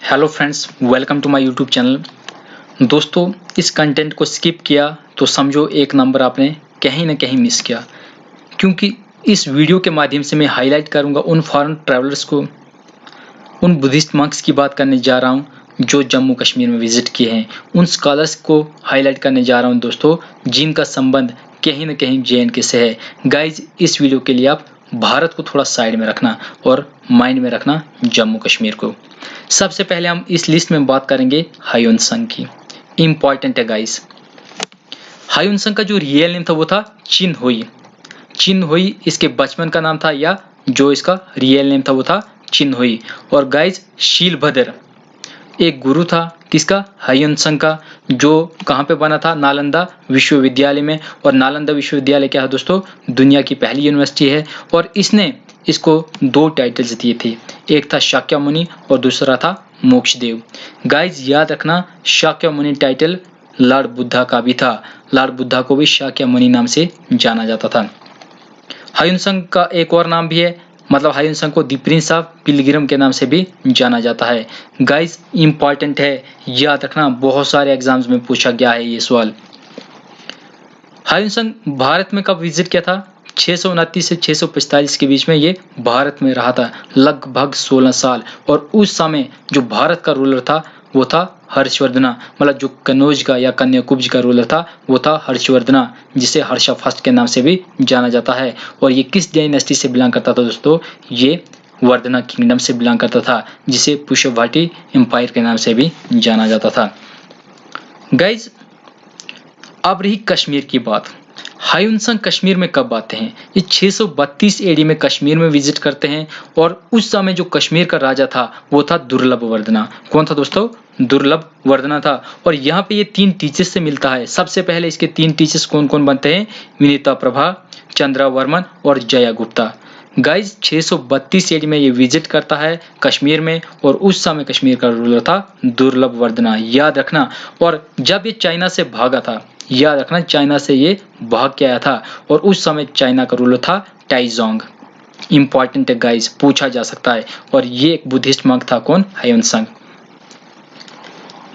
Hello friends, welcome to my YouTube channel. दोस्तों, इस content को स्किप किया तो समझो एक नंबर आपने कहीं ना कहीं मिस किया, क्योंकि इस वीडियो के माध्यम से मैं हाईलाइट करूंगा उन फॉरेन ट्रैवलर्स को, उन बुद्धिस्ट मंक्स की बात करने जा रहा हूं जो जम्मू कश्मीर में विजिट किए हैं। उन स्कॉलर्स को हाईलाइट करने जा रहा हूं दोस्तों, जिनका संबंध कहीं ना कहीं JNK से है। गाइज, इस वीडियो के लिए आप भारत को थोड़ा साइड में रखना और माइंड में रखना जम्मू कश्मीर को। सबसे पहले हम इस लिस्ट में बात करेंगे हायून की। इंपॉर्टेंट है गाइस। हायून का जो रियल नेम था वो था चिन हुई। चिन हुई इसके बचपन का नाम था, या जो इसका रियल नेम था वो था चिन हुई। और गाइस, शीलभद्र एक गुरु था किसका? हायून का, जो कहाँ पे बना था? नालंदा विश्वविद्यालय में। और नालंदा विश्वविद्यालय क्या है दोस्तों? दुनिया की पहली यूनिवर्सिटी है। और इसने इसको दो टाइटल्स दिए थे, एक था शाक्यमुनि और दूसरा था मोक्षदेव। गाइज याद रखना, शाक्यमुनि टाइटल लॉर्ड बुद्धा का भी था। लॉर्ड बुद्धा को भी शाक्यमुनि नाम से जाना जाता था। हायून का एक और नाम भी है, मतलब हायून को द प्रिंस ऑफ पिलग्रिम के नाम से भी जाना जाता है। गाइस, इंपॉर्टेंट है, याद रखना, बहुत सारे एग्जाम्स में पूछा गया है ये सवाल। हायून भारत में कब विजिट किया था? 629 से 645 के बीच में ये भारत में रहा था, लगभग 16 साल। और उस समय जो भारत का रूलर था वो था हर्षवर्धना, मतलब जो कनौज का या कन्याकुब्ज का रूलर था वो था हर्षवर्धना, जिसे हर्षा फर्स्ट के नाम से भी जाना जाता है। और ये किस डायनेस्टी से बिलोंग करता था दोस्तों? ये वर्धना किंगडम से बिलोंग करता था, जिसे पुष्यभट्टी एम्पायर के नाम से भी जाना जाता था। गाइज, अब रही कश्मीर की बात। हायून कश्मीर में कब आते हैं? ये 632 AD में कश्मीर में विजिट करते हैं। और उस समय जो कश्मीर का राजा था वो था दुर्लभ वर्धना। कौन था दोस्तों? दुर्लभ वर्धना था। और यहाँ पे ये 3 टीचर्स से मिलता है। सबसे पहले इसके 3 टीचर्स कौन कौन बनते हैं? विनीता प्रभा, चंद्रा वर्मन और जया गुप्ता। गाइज, 632 AD में ये विजिट करता है कश्मीर में। और उस समय कश्मीर का रूलर था दुर्लभ वर्धना, याद रखना। और जब ये चाइना से भागा था, याद रखना, चाइना से ये भाग के आया था। और उस समय चाइना का रूलर था टाइजोंग। इंपॉर्टेंट है गाइस, पूछा जा सकता है। और ये एक बुद्धिस्ट मंक था, कौन? हायून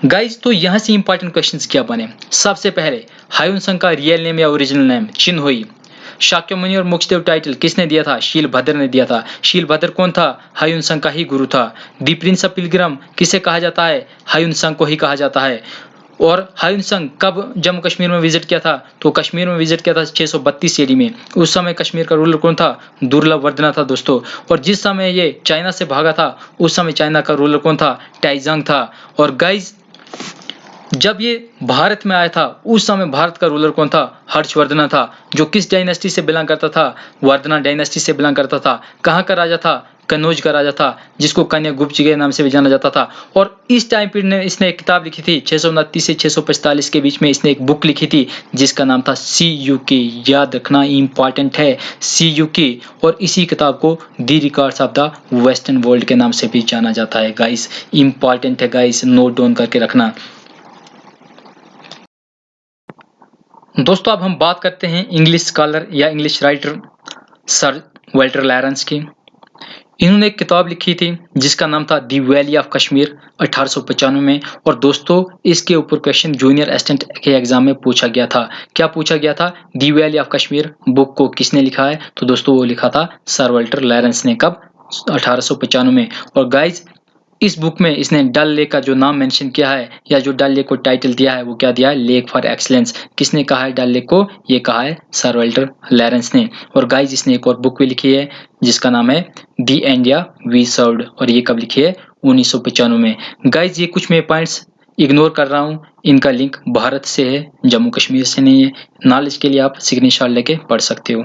गाइस, तो यहां से इंपॉर्टेंट क्वेश्चंस क्या बने? सबसे पहले, हायून का रियल नेम या ओरिजिनल नेम चिन हुई। शाक्यमुनि और मोक्षदेव टाइटल किसने दिया था? शीलभद्र ने दिया था। शीलभद्र कौन था? हायून का ही गुरु था। द प्रिंस ऑफ पिलग्रिम किसे कहा जाता है? हायून को ही कहा जाता है। और हायून कब जम्मू कश्मीर में विजिट किया था? तो कश्मीर में विजिट किया था 632 AD में। उस समय कश्मीर का रूलर कौन था? दुर्लभ वर्धना था दोस्तों। और जिस समय ये चाइना से भागा था उस समय चाइना का रूलर कौन था? टाइजोंग था। और गाइज, जब ये भारत में आया था उस समय भारत का रूलर कौन था? हर्षवर्धना था, जो किस डायनेस्टी से बिलोंग करता था? वर्धना डायनेस्टी से बिलोंग करता था। कहाँ का राजा था? कनौज का राजा था, जिसको कन्यागुप्त के नाम से भी जाना जाता था। और इस टाइम पीरियड इसने एक किताब लिखी थी, 629 से 645 के बीच में इसने एक बुक लिखी थी जिसका नाम था CUK। याद रखना, इंपॉर्टेंट है, CUK। और इसी किताब को the records of the western world के नाम से भी जाना जाता है। गाइस, इंपॉर्टेंट है गाइस, नोट डाउन करके रखना। दोस्तों, अब हम बात करते हैं इंग्लिश स्कॉलर या English writer sir Walter Lawrence की। इन्होंने एक किताब लिखी थी जिसका नाम था दी वैली ऑफ कश्मीर 1895 में। और दोस्तों, इसके ऊपर क्वेश्चन जूनियर असिस्टेंट के एग्जाम में पूछा गया था। क्या पूछा गया था? दी वैली ऑफ कश्मीर बुक को किसने लिखा है? तो दोस्तों, वो लिखा था सर वाल्टर लॉरेंस ने। कब? 1895 में। और गाइज, इस बुक में इसने डल लेक का जो नाम मेंशन किया है, या जो डल लेक को टाइटल दिया है, वो क्या दिया है? Lake for excellence. किसने कहा है डल लेक को? ये कहा है सर वाल्टर लॉरेंस ने। और गाइज, इसने एक और बुक भी लिखी है जिसका नाम है दी इंडिया वी सर्व्ड। और ये कब लिखी है? 1995 में। गाइज, ये कुछ मैं पॉइंट्स इग्नोर कर रहा हूँ, इनका लिंक भारत से है, जम्मू कश्मीर से नहीं है। नॉलेज के लिए आप स्क्रीनशॉट लेके पढ़ सकते हो।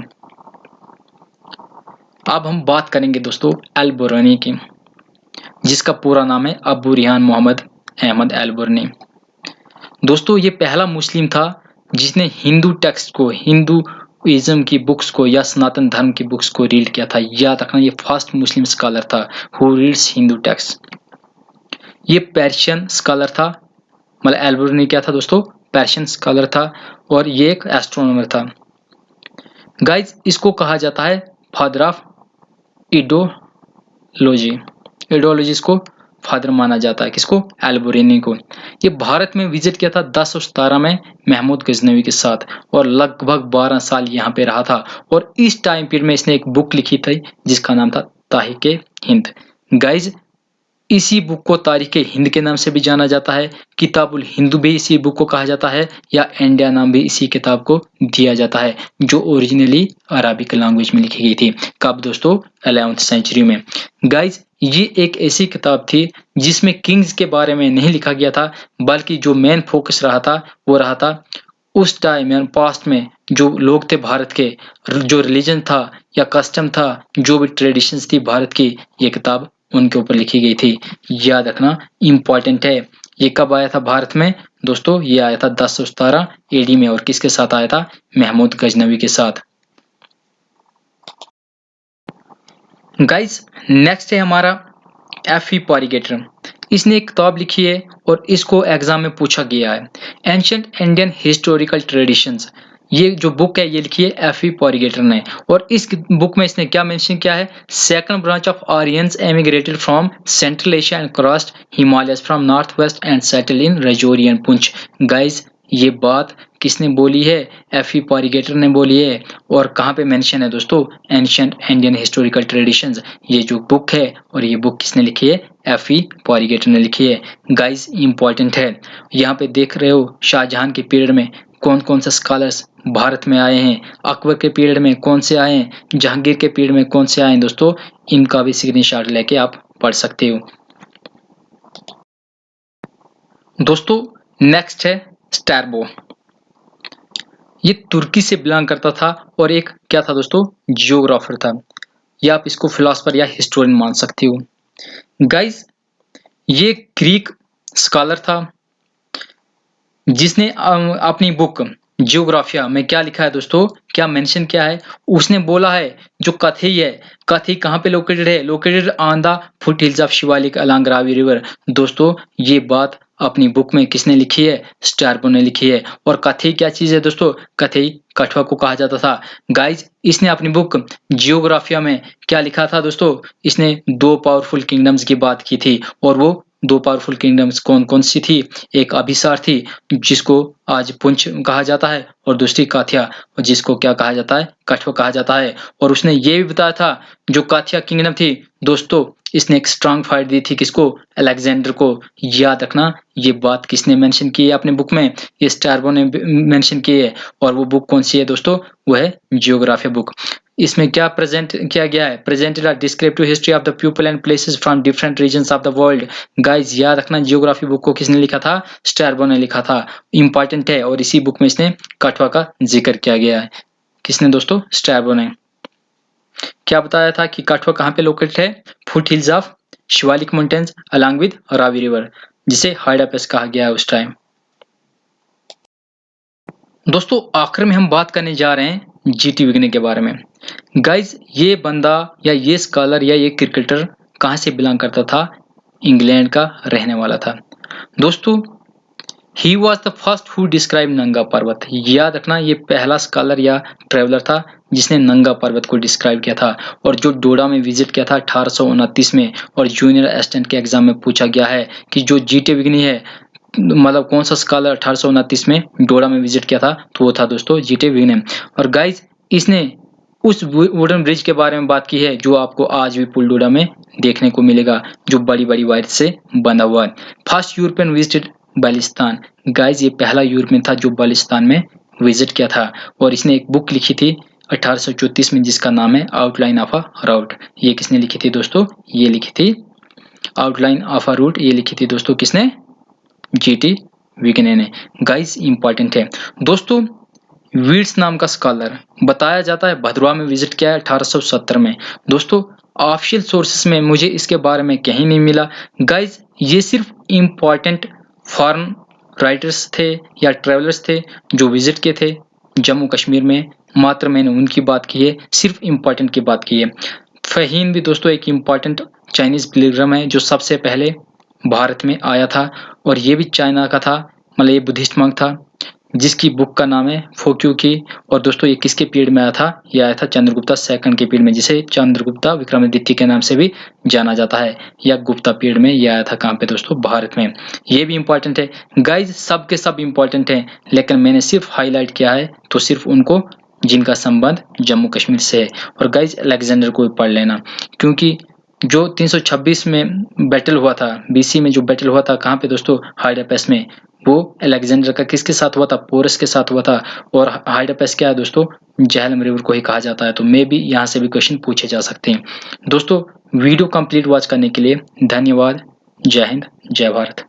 अब हम बात करेंगे दोस्तों अल-बुरनी की, जिसका पूरा नाम है अबू रिहान मोहम्मद अहमद अल-बुरनी। दोस्तों, ये पहला मुस्लिम था जिसने हिंदू टेक्स्ट को, हिंदुइज्म की बुक्स को या सनातन धर्म की बुक्स को रीड किया था। याद रखना, ये फर्स्ट मुस्लिम स्कॉलर था हु रीड्स हिंदू टेक्स्ट। ये पर्शियन स्कॉलर था, मतलब अल-बुरनी क्या था दोस्तों? पर्शियन स्कॉलर था। और ये एक एस्ट्रोनॉमर था। गाइज, इसको कहा जाता है फादर ऑफ इडोलॉजी। इडोलॉजी इसको फादर माना जाता है। किसको? अल-बुरैनी को। ये भारत में विजिट किया था 1017 में महमूद गजनवी के साथ और लगभग 12 साल यहाँ पे रहा था और इस टाइम पीरियड में इसने एक बुक लिखी थी जिसका नाम था तारीख़ हिंद। गाइज इसी बुक को तारीख़ हिंद के नाम से भी जाना जाता है, किताबुल हिंद भी इसी बुक को कहा जाता है या इंडिया नाम भी इसी किताब को दिया जाता है जो ओरिजिनली अरबिक लैंग्वेज में लिखी गई थी। कब दोस्तों? 11th सेंचुरी में। गाइज ये एक ऐसी किताब थी जिसमें किंग्स के बारे में नहीं लिखा गया था बल्कि जो मेन फोकस रहा था वो रहा था उस टाइम यानी पास्ट में जो लोग थे भारत के, जो रिलीजन था या कस्टम था, जो भी ट्रेडिशंस थी भारत की, ये किताब उनके ऊपर लिखी गई थी। याद रखना इम्पोर्टेंट है। ये कब आया था भारत में दोस्तों? ये आया था 1017 एडी में और किसके साथ आया था? महमूद गजनवी के साथ। गाइस नेक्स्ट है हमारा एफ.ई. पॉरीगेटर। इसने एक किताब लिखी है और इसको एग्जाम में पूछा गया है, एंशिएंट इंडियन हिस्टोरिकल ट्रेडिशंस। ये जो बुक है ये लिखी है एफ.ई. पॉरीगेटर ने और इस बुक में इसने क्या मेंशन किया है? Second branch of Aryans emigrated from Central Asia and crossed Himalayas from north west and settle in Rajouri and Poonch. Guys ये बात किसने बोली है? एफ.ई. पॉरीगेटर ने बोली है और कहाँ पे मेंशन है दोस्तों? Ancient Indian historical traditions. ये जो बुक है और ये बुक किसने लिखी है? एफ.ई. पॉरीगेटर ने लिखी है। गाइस इंपॉर्टेंट है। यहाँ पे देख रहे हो शाहजहां के पीरियड में कौन कौन से स्कॉलर्स भारत में आए हैं, अकबर के पीरियड में कौन से आए हैं, जहांगीर के पीरियड में कौन से आए हैं दोस्तों, इनका भी स्क्रीनशॉट लेके आप पढ़ सकते हो। दोस्तों नेक्स्ट है स्ट्रैबो। ये तुर्की से बिलोंग करता था और एक क्या था दोस्तों? जियोग्राफर था या आप इसको फिलोसफर या हिस्टोरियन मान सकते हो। गाइस ये ग्रीक स्कॉलर था जिसने अपनी बुक जियोग्राफिया में क्या लिखा है दोस्तों? क्या मेंशन किया है? उसने बोला है जो कथई है, कथई कहाँ पे लोकेटेड है? Located on the foot hills of Shivalik along Ravi river. दोस्तों ये बात अपनी बुक में किसने लिखी है? स्ट्रैबो ने लिखी है। और कथई क्या चीज है दोस्तों? कथई कठुआ को कहा जाता था। गाइज इसने अपनी बुक जियोग्राफिया में क्या लिखा था दोस्तों? इसने 2 पावरफुल किंगडम्स की बात की थी और वो 2 पावरफुल किंगडम्स कौन कौन सी थी? एक अभिसार थी जिसको आज पुंछ कहा जाता है और दूसरी काथिया जिसको क्या कहा जाता है? कठुआ कहा जाता है। और उसने ये भी बताया था जो काथिया किंगडम थी दोस्तों इसने एक स्ट्रांग फाइट दी थी किसको? अलेक्जेंडर को। याद रखना ये बात किसने मेंशन की है अपने बुक में? ये स्ट्रैबो ने मेंशन की है और वो बुक कौन सी है दोस्तों? वो है जियोग्राफी बुक। इसमें क्या प्रेजेंट किया गया है? Presented a descriptive history of the people and places from different regions of the world. Guys याद रखना जियोग्राफी बुक को किसने लिखा था? स्ट्रैबो ने लिखा था। इंपॉर्टेंट है और इसी बुक में इसने कठुआ का जिक्र किया गया है। किसने दोस्तों? स्ट्रैबो ने। क्या बताया था कि कठुआ कहाँ पे लोकेटेड है? Foot hills of Shivalik mountains along with Ravi river जिसे हाइडापेस कहा गया है उस टाइम। दोस्तों आखिर में हम बात करने जा रहे हैं जीटी विगने के बारे में। गाइज ये बंदा या ये स्कॉलर या ये क्रिकेटर कहाँ से बिलोंग करता था? इंग्लैंड का रहने वाला था। दोस्तों he was the first who describe नंगा पर्वत। याद रखना ये पहला स्कॉलर या ट्रेवलर था जिसने नंगा पर्वत को डिस्क्राइब किया था और जो डोडा में विजिट किया था 1829 में और जूनियर असिस्टेंट के एग्जाम में पूछा गया है कि जो जीटी विगनी है मतलब कौन सा स्कॉलर 1829 में डोडा में विजिट किया था? तो वो था दोस्तों जीटी विगने। और गाइज इसने उस वुडन ब्रिज के बारे में बात की है जो आपको आज भी पुल डोडा में देखने को मिलेगा जो बड़ी बड़ी वायर से बंधा हुआ है। First European visited बलिस्तान। गाइज ये पहला यूरोपियन था जो बलिस्तान में विजिट किया था और इसने एक बुक लिखी थी 1834 में जिसका नाम है आउटलाइन ऑफ अ रूट। ये किसने लिखी थी दोस्तों? ये लिखी थी आउटलाइन ऑफ अ रूट। ये लिखी थी दोस्तों किसने? जीटी विगने ने। गाइज इंपॉर्टेंट है दोस्तों वीड्स नाम का स्कॉलर बताया जाता है भद्रवा में विजिट किया है 1870 में। दोस्तों ऑफिशियल सोर्सेस में मुझे इसके बारे में कहीं नहीं मिला। गाइज ये सिर्फ इम्पॉर्टेंट फॉरेन राइटर्स थे या ट्रेवलर्स थे जो विजिट किए थे जम्मू कश्मीर में, मात्र मैंने उनकी बात की है, सिर्फ इम्पॉर्टेंट की बात की है। फहीम भी दोस्तों एक इम्पॉर्टेंट चाइनीज पिलग्रम है जो सबसे पहले भारत में आया था और ये भी चाइना का था, मतलब ये बुद्धिस्ट मंक था। जिसकी बुक का नाम है फोक्यू की। और दोस्तों ये किसके पीरियड में आया था? ये आया था चंद्रगुप्ता सेकंड के पीरियड में, जिसे चंद्रगुप्ता विक्रमादित्य के नाम से भी जाना जाता है। या गुप्ता पीरियड में ये आया था कहाँ पे दोस्तों? भारत में। ये भी इंपॉर्टेंट है गाइज, सब के सब इंपॉर्टेंट है, लेकिन मैंने सिर्फ हाईलाइट किया है तो सिर्फ उनको जिनका संबंध जम्मू कश्मीर से है। और गाइज अलेक्जेंडर को भी पढ़ लेना, क्योंकि जो 326 में बैटल हुआ था, बीसी में जो बैटल हुआ था कहाँ पे दोस्तों? हाइडापेस में। वो अलेक्जेंडर का किसके साथ हुआ था? पोरस के साथ हुआ था। और हाइडापेस क्या है दोस्तों? झेलम रिवर को ही कहा जाता है। तो मे भी यहाँ से भी क्वेश्चन पूछे जा सकते हैं। दोस्तों वीडियो कंप्लीट वॉच करने के लिए धन्यवाद। जय हिंद, जय भारत।